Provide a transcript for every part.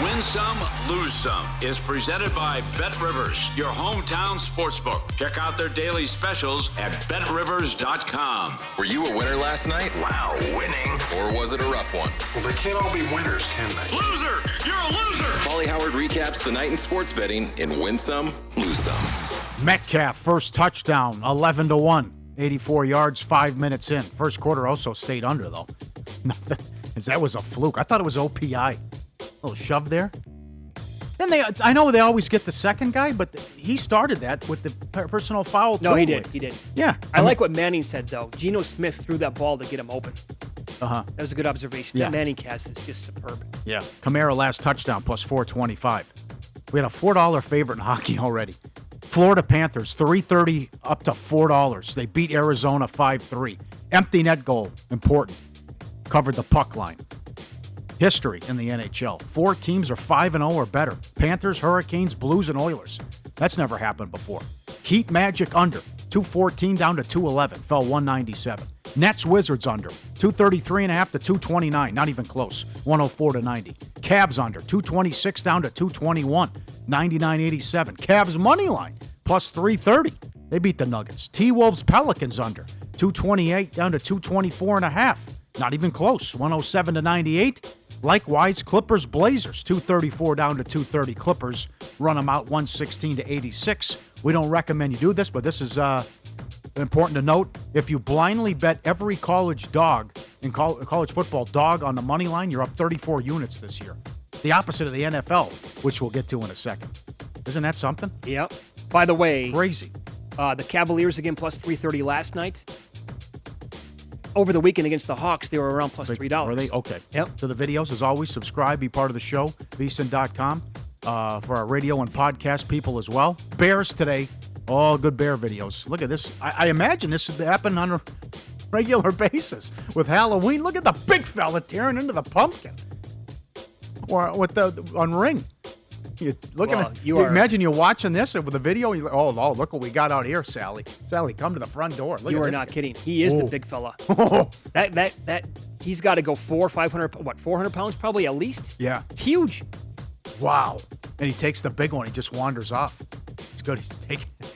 Win Some, Lose Some is presented by Bet Rivers, your hometown sportsbook. Check out their daily specials at betrivers.com. Were you a winner last night? Wow, winning. Or was it a rough one? Well, they can't all be winners, can they? Loser! You're a loser! Pauly Howard recaps the night in sports betting in Win Some, Lose Some. Metcalf, first touchdown, 11-1. 84 yards, 5 minutes in. First quarter also stayed under, though. Nothing. That was a fluke. I thought it was OPI. Little shove there. Then I know they always get the second guy, but he started that with the personal foul. No, he did. He did. Yeah. I like what Manning said, though. Geno Smith threw that ball to get him open. That was a good observation. Yeah. That Manning cast is just superb. Yeah. Kamara last touchdown plus 425. We had a $4 favorite in hockey already. Florida Panthers, $3.30 up to $4. They beat Arizona 5-3. Empty net goal, important. Covered the puck line. History in the NHL. 4 teams are 5-0 or better. Panthers, Hurricanes, Blues, and Oilers. That's never happened before. Heat Magic under. 214 down to 211. Fell 197. Nets Wizards under. 233.5 to 229. Not even close. 104 to 90. Cavs under. 226 down to 221. 99.87. Cavs money line plus 330. They beat the Nuggets. T-Wolves Pelicans under. 228 down to 224.5. Not even close. 107 to 98. Likewise, Clippers Blazers. 234 down to 230. Clippers run them out 116 to 86. We don't recommend you do this, but this is important to note. If you blindly bet every college dog in college football dog on the money line, you're up 34 units this year. The opposite of the NFL, which we'll get to in a second. Isn't that something? Yep. By the way, Crazy. The Cavaliers again plus 330 last night. Over the weekend against the Hawks, they were around plus $3. Were they? Okay. Yep. To the videos, as always, subscribe, be part of the show, VSiN.com, for our radio and podcast people as well. Bears today, all good Bear videos. Look at this. I imagine this would happen on a regular basis with Halloween. Look at the big fella tearing into the pumpkin. Or with on Ring. Imagine you're watching this with a video and you're like, oh, look what we got out here, Sally. Sally, come to the front door. Look you at are this not guy. kidding. He is the big fella. That he's got to go 400 pounds probably at least. Yeah. It's huge. Wow. And he takes the big one. He just wanders off. It's good. He's taking it.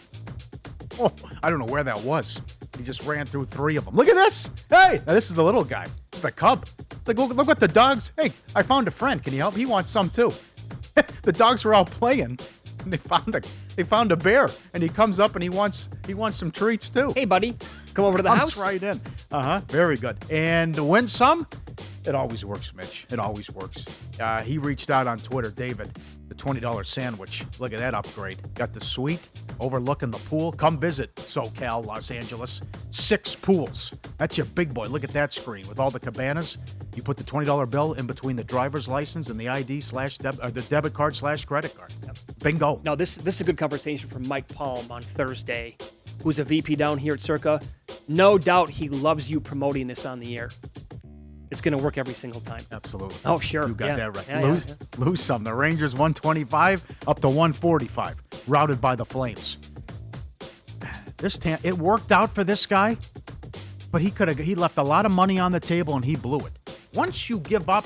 Oh, I don't know where that was. He just ran through 3 of them. Look at this. Hey, now this is the little guy. It's the cub. It's like, look what the dogs. Hey, I found a friend. Can you help? He wants some too. The dogs were out playing. And they found a bear, and he comes up and he wants some treats too. Hey, buddy, come over to the house. Right in. Very good. And to win some, it always works, Mitch. It always works. He reached out on Twitter, David, the $20 sandwich. Look at that upgrade. Got the suite overlooking the pool. Come visit SoCal, Los Angeles. 6 pools. That's your big boy. Look at that screen with all the cabanas. You put the $20 bill in between the driver's license and the ID the debit card / credit card. Yep. Bingo. Now, this is a good conversation from Mike Palm on Thursday, who's a VP down here at Circa. No doubt he loves you promoting this on the air. It's going to work every single time. Absolutely. Oh, sure. You got that right. Yeah, lose some. The Rangers 125 up to 145, routed by the Flames. It worked out for this guy, but he left a lot of money on the table and he blew it. Once you give up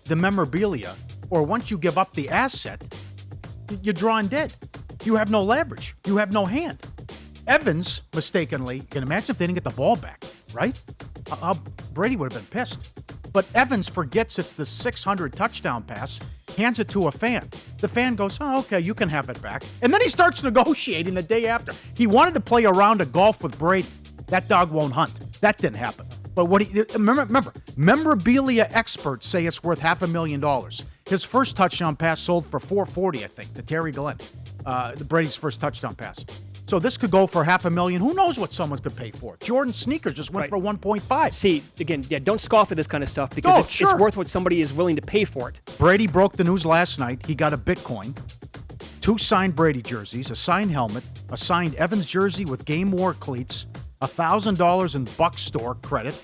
the memorabilia or once you give up the asset, you're drawing dead. You have no leverage. You have no hand. Evans, mistakenly, you can imagine if they didn't get the ball back, right? Brady would have been pissed. But Evans forgets it's the 600 touchdown pass, hands it to a fan. The fan goes, oh, okay, you can have it back. And then he starts negotiating the day after. He wanted to play a round of golf with Brady. That dog won't hunt. That didn't happen. But remember, memorabilia experts say it's worth $500,000. His first touchdown pass sold for $440, I think, to Terry Glenn. Brady's first touchdown pass. So this could go for $500,000. Who knows what someone could pay for it? Jordan sneakers just went for 1.5. See, again, don't scoff at this kind of stuff because it's worth what somebody is willing to pay for it. Brady broke the news last night. He got a Bitcoin, 2 signed Brady jerseys, a signed helmet, a signed Evans jersey with game war cleats, $1,000 in Buck store credit,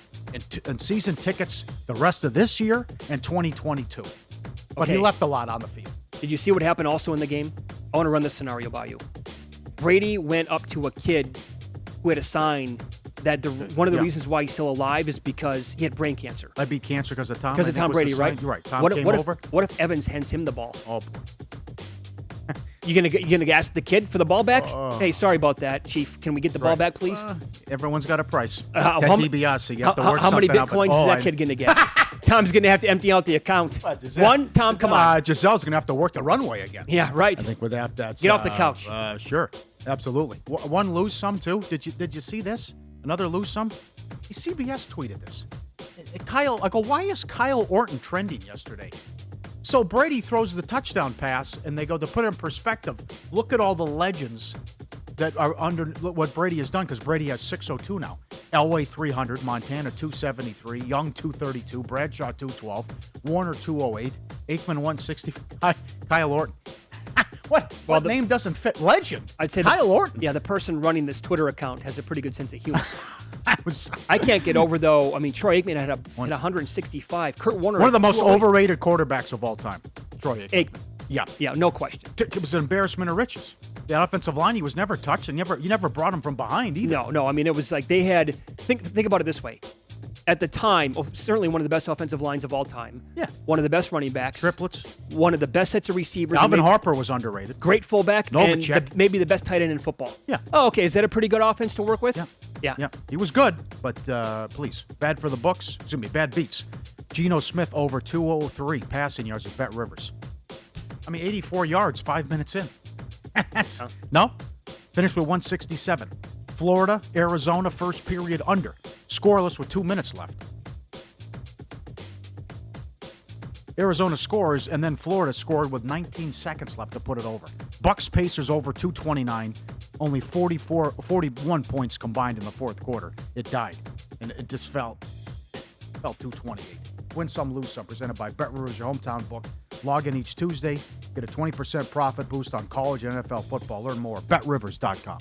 and season tickets the rest of this year and 2022. But he left a lot on the field. Did you see what happened also in the game? I want to run this scenario by you. Brady went up to a kid who had a sign that one of the reasons why he's still alive is because he had brain cancer. That'd be cancer because of Tom. Because of Tom Brady, right? You're right. Tom came over. What if Evans hands him the ball? Oh, boy. You gonna ask the kid for the ball back? Hey, sorry about that, Chief. Can we get the ball back, please? Everyone's got a price. How DiBiase, you have to work how many something out, Bitcoins is that kid gonna get? Tom's gonna have to empty out the account. One, Tom, come on. Giselle's gonna have to work the runway again. Yeah, right. I think with that's get off the couch. Sure, absolutely. One lose some too. Did you see this? Another lose some. CBS tweeted this. Kyle, I go, why is Kyle Orton trending yesterday? So Brady throws the touchdown pass, and they go, to put it in perspective, look at all the legends that are under what Brady has done, because Brady has 602 now. Elway 300, Montana 273, Young 232, Bradshaw 212, Warner 208, Aikman 160. Kyle Orton. What name doesn't fit? Legend. I'd say Kyle Orton. Yeah, the person running this Twitter account has a pretty good sense of humor. I can't get over, though. I mean, Troy Aikman had 165. Kurt Warner. One of the most overrated quarterbacks of all time. Troy Aikman. Yeah, no question. It was an embarrassment of riches. The offensive line, he was never touched, and you never brought him from behind either. No. I mean, it was like they had. Think about it this way. At the time, certainly one of the best offensive lines of all time. Yeah. One of the best running backs. Triplets. One of the best sets of receivers. Alvin Harper was underrated. Great fullback. Novacek. And maybe the best tight end in football. Yeah. Oh, okay. Is that a pretty good offense to work with? Yeah. He was good, but please, bad for the books. Excuse me, bad beats. Geno Smith over 203 passing yards at Bet Rivers. I mean, 84 yards, 5 minutes in. No? Finished with 167. Florida, Arizona, first period under. Scoreless with 2 minutes left. Arizona scores, and then Florida scored with 19 seconds left to put it over. Bucks Pacers over 229. Only 41 points combined in the fourth quarter. It died. And it just fell 228. Win some, lose some. Presented by Bet Rivers, your hometown book. Log in each Tuesday. Get a 20% profit boost on college and NFL football. Learn more at BetRivers.com.